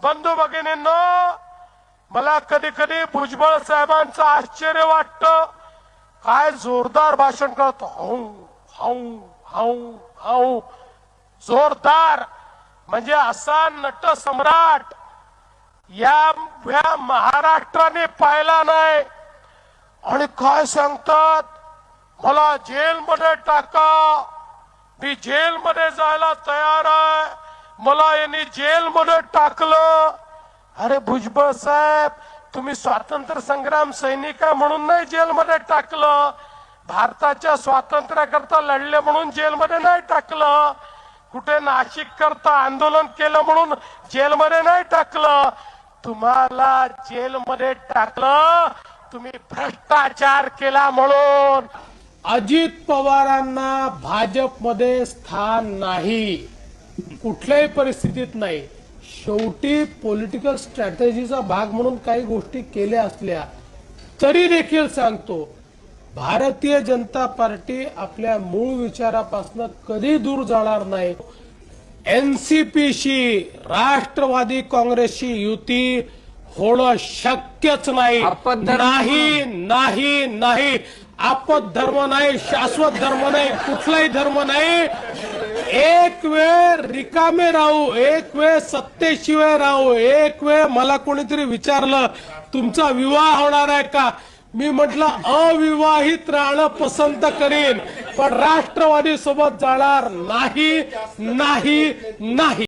बंधू भगिनींनो, मला कधी कधी भुजबळ साहेबांचं आश्चर्य वाटतं. काय जोरदार भाषण करतो, हाऊ हाऊ हाऊ हाऊ, जोरदार. म्हणजे असा नट सम्राट या महाराष्ट्राने पाहिला नाही. आणि काय सांगतात, मला जेलमध्ये टाका, मी जेलमध्ये जायला तयार आहे, मला यांनी जेलमध्ये टाकलं. अरे भुजबळ साहेब, तुम्ही स्वातंत्र्य संग्राम सैनिक म्हणून नाही जेलमध्ये टाकलं, भारताच्या स्वातंत्र्याकरता लढले म्हणून जेलमध्ये नाही टाकलं, कुठे नाशिक करता आंदोलन केलं म्हणून जेलमध्ये नाही टाकलं. तुम्हाला जेलमध्ये टाकलं तुम्ही भ्रष्टाचार केला म्हणून. अजित पवारांना भाजपमध्ये स्थान नाही, कुठल्याही परिस्थितीत नाही. शेवटी पॉलिटिकल स्ट्रॅटेजीचा भाग म्हणून काही गोष्टी केल्या असल्या तरी देखील सांगतो, भारतीय जनता पार्टी आपल्या मूळ विचारापासून कधी दूर जाणार नाही. एनसीपीशी, राष्ट्रवादी काँग्रेसशी युती होणं शक्यच नाही. नाही नाही नाही, आपद धर्म नाही, शाश्वत धर्म नाही, कुठलाही धर्म नाही. एक वेळ रिकामे राहू, एक वेळ सत्तेशिवाय राहू. एक वेळ मला कोणीतरी विचारलं तुमचा विवाह होणार आहे का, मी म्हटलं अविवाहित राहणं पसंत करीन, पण राष्ट्रवादी सोबत जाणार नाही नाही नाही.